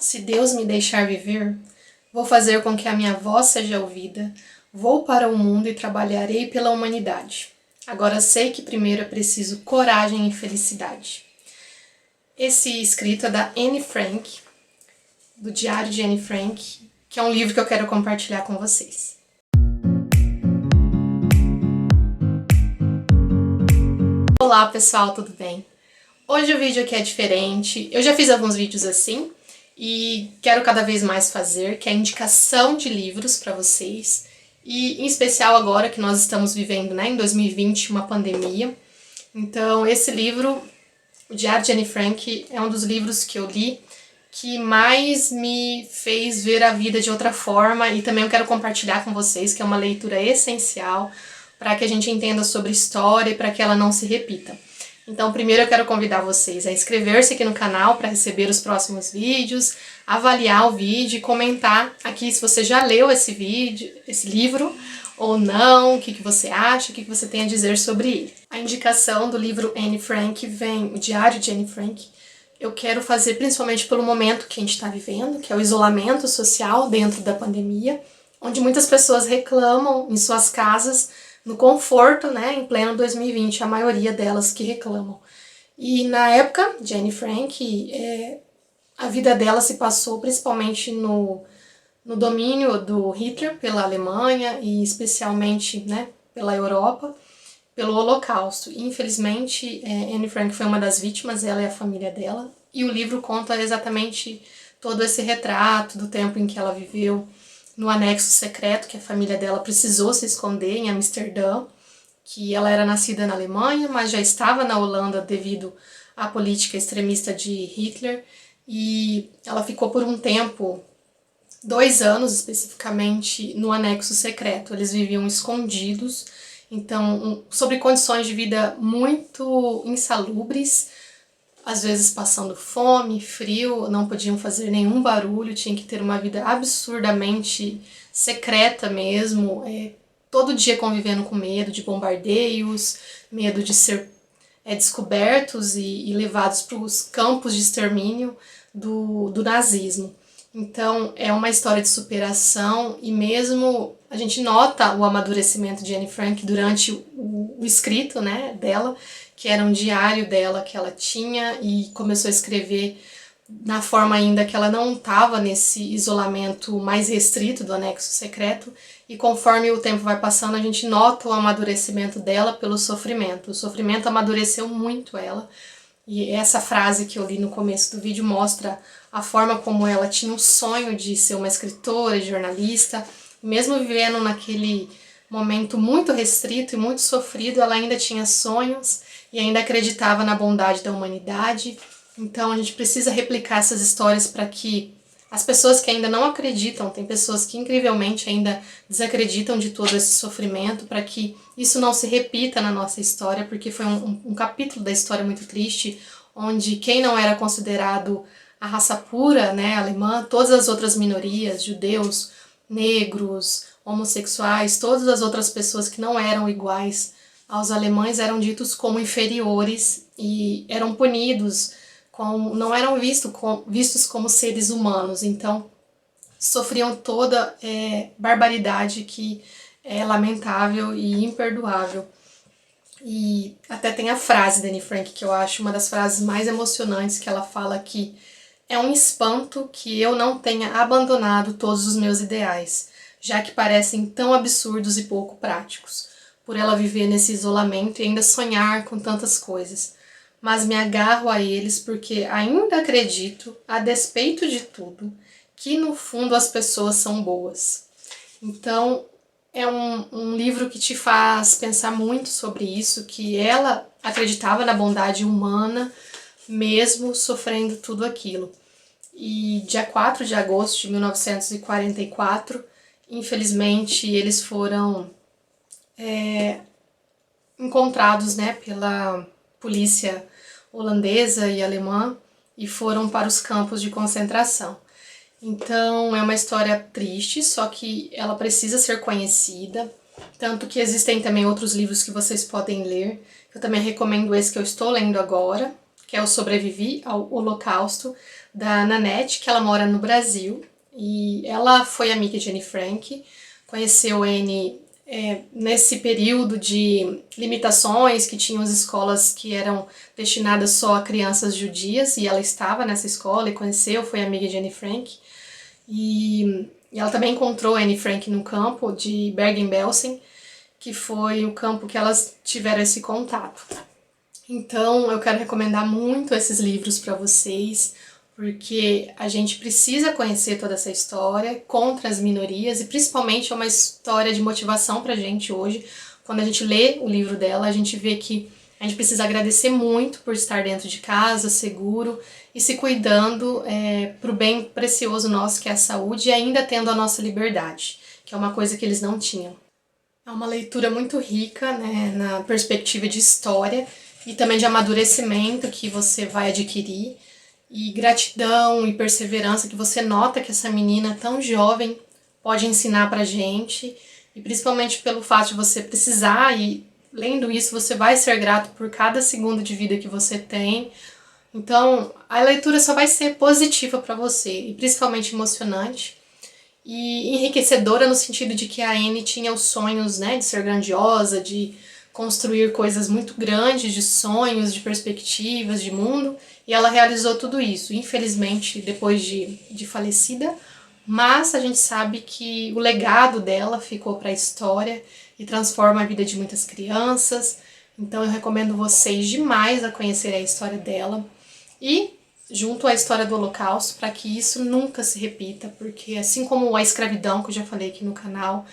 Se Deus me deixar viver, vou fazer com que a minha voz seja ouvida, vou para o mundo e trabalharei pela humanidade. Agora sei que primeiro é preciso coragem e felicidade. Esse escrito é da Anne Frank, do Diário de Anne Frank, que é um livro que eu quero compartilhar com vocês. Olá pessoal, tudo bem? Hoje o vídeo aqui é diferente, eu já fiz alguns vídeos assim e quero cada vez mais fazer, que é a indicação de livros para vocês, e em especial agora que nós estamos vivendo, né, em 2020, uma pandemia. Então esse livro, o Diário de Anne Frank, é um dos livros que eu li que mais me fez ver a vida de outra forma, e também eu quero compartilhar com vocês que é uma leitura essencial para que a gente entenda sobre história e para que ela não se repita. Então, primeiro eu quero convidar vocês a inscrever-se aqui no canal para receber os próximos vídeos, avaliar o vídeo e comentar aqui se você já leu esse livro ou não, o que você acha, o que você tem a dizer sobre ele. A indicação do livro Anne Frank vem, o Diário de Anne Frank, eu quero fazer principalmente pelo momento que a gente está vivendo, que é o isolamento social dentro da pandemia, onde muitas pessoas reclamam em suas casas, no conforto, né, em pleno 2020, a maioria delas que reclamam. E na época de Anne Frank, a vida dela se passou principalmente no domínio do Hitler pela Alemanha e especialmente, né, pela Europa, pelo Holocausto. E, infelizmente, Anne Frank foi uma das vítimas, ela e a família dela, e o livro conta exatamente todo esse retrato do tempo em que ela viveu no anexo secreto, que a família dela precisou se esconder em Amsterdã, que ela era nascida na Alemanha, mas já estava na Holanda devido à política extremista de Hitler, e ela ficou por um tempo, 2 anos especificamente, no anexo secreto. Eles viviam escondidos, então, sobre condições de vida muito insalubres, às vezes passando fome, frio, não podiam fazer nenhum barulho, tinham que ter uma vida absurdamente secreta mesmo, todo dia convivendo com medo de bombardeios, medo de ser descobertos e levados para os campos de extermínio do nazismo. Então é uma história de superação, e mesmo a gente nota o amadurecimento de Anne Frank durante o escrito, né, dela, que era um diário dela que ela tinha, e começou a escrever na forma ainda que ela não estava nesse isolamento mais restrito do anexo secreto, e conforme o tempo vai passando a gente nota o amadurecimento dela pelo sofrimento. O sofrimento amadureceu muito ela, e essa frase que eu li no começo do vídeo mostra a forma como ela tinha um sonho de ser uma escritora, jornalista, mesmo vivendo naquele momento muito restrito e muito sofrido, ela ainda tinha sonhos e ainda acreditava na bondade da humanidade. Então a gente precisa replicar essas histórias para que as pessoas que ainda não acreditam, tem pessoas que incrivelmente ainda desacreditam de todo esse sofrimento, para que isso não se repita na nossa história, porque foi um capítulo da história muito triste, onde quem não era considerado a raça pura, né, alemã, todas as outras minorias, judeus, negros, homossexuais, todas as outras pessoas que não eram iguais aos alemães eram ditos como inferiores e eram punidos, não eram vistos como seres humanos. Então sofriam toda barbaridade que é lamentável e imperdoável. E até tem a frase da Anne Frank, que eu acho uma das frases mais emocionantes, que ela fala que é um espanto que eu não tenha abandonado todos os meus ideais, já que parecem tão absurdos e pouco práticos, por ela viver nesse isolamento e ainda sonhar com tantas coisas. Mas me agarro a eles porque ainda acredito, a despeito de tudo, que no fundo as pessoas são boas. Então é um livro que te faz pensar muito sobre isso, que ela acreditava na bondade humana, mesmo sofrendo tudo aquilo. E dia 4 de agosto de 1944, infelizmente, eles foram encontrados, né, pela polícia holandesa e alemã e foram para os campos de concentração. Então é uma história triste, só que ela precisa ser conhecida, tanto que existem também outros livros que vocês podem ler. Eu também recomendo esse que eu estou lendo agora, que é o Sobrevivi ao Holocausto, da Nanette, que ela mora no Brasil, e ela foi amiga de Anne Frank, conheceu Anne nesse período de limitações que tinham as escolas que eram destinadas só a crianças judias, e ela estava nessa escola e conheceu, foi amiga de Anne Frank. E ela também encontrou Anne Frank no campo de Bergen-Belsen, que foi o campo que elas tiveram esse contato. Então eu quero recomendar muito esses livros para vocês, porque a gente precisa conhecer toda essa história contra as minorias, e principalmente é uma história de motivação pra gente hoje. Quando a gente lê o livro dela, a gente vê que a gente precisa agradecer muito por estar dentro de casa, seguro, e se cuidando pro bem precioso nosso, que é a saúde, e ainda tendo a nossa liberdade, que é uma coisa que eles não tinham. É uma leitura muito rica, né, na perspectiva de história e também de amadurecimento que você vai adquirir, e gratidão e perseverança que você nota que essa menina tão jovem pode ensinar pra gente, e principalmente pelo fato de você precisar, e lendo isso você vai ser grato por cada segundo de vida que você tem. Então a leitura só vai ser positiva para você, e principalmente emocionante e enriquecedora, no sentido de que a Anne tinha os sonhos, né, de ser grandiosa, de construir coisas muito grandes, de sonhos, de perspectivas, de mundo, e ela realizou tudo isso, infelizmente depois de falecida, mas a gente sabe que o legado dela ficou para a história e transforma a vida de muitas crianças. Então eu recomendo vocês demais a conhecerem a história dela e junto à história do Holocausto, para que isso nunca se repita, porque assim como a escravidão, que eu já falei aqui no canal,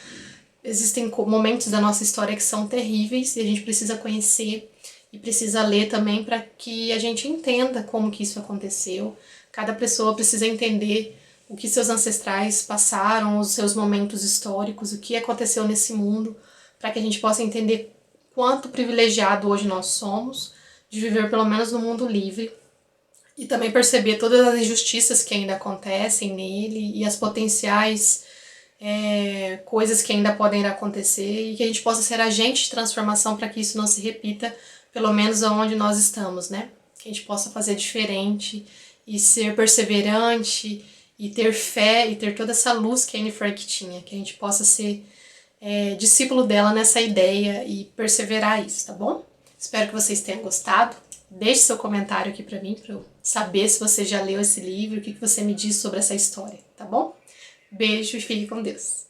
existem momentos da nossa história que são terríveis e a gente precisa conhecer e precisa ler também para que a gente entenda como que isso aconteceu. Cada pessoa precisa entender o que seus ancestrais passaram, os seus momentos históricos, o que aconteceu nesse mundo, para que a gente possa entender quanto privilegiado hoje nós somos de viver pelo menos no mundo livre, e também perceber todas as injustiças que ainda acontecem nele e as potenciais coisas que ainda podem acontecer, e que a gente possa ser agente de transformação para que isso não se repita, pelo menos aonde nós estamos, né? Que a gente possa fazer diferente e ser perseverante e ter fé e ter toda essa luz que a Anne Frank tinha, que a gente possa ser discípulo dela nessa ideia e perseverar isso, tá bom? Espero que vocês tenham gostado. Deixe seu comentário aqui pra mim, pra eu saber se você já leu esse livro, o que você me diz sobre essa história, tá bom? Beijo e fique com Deus!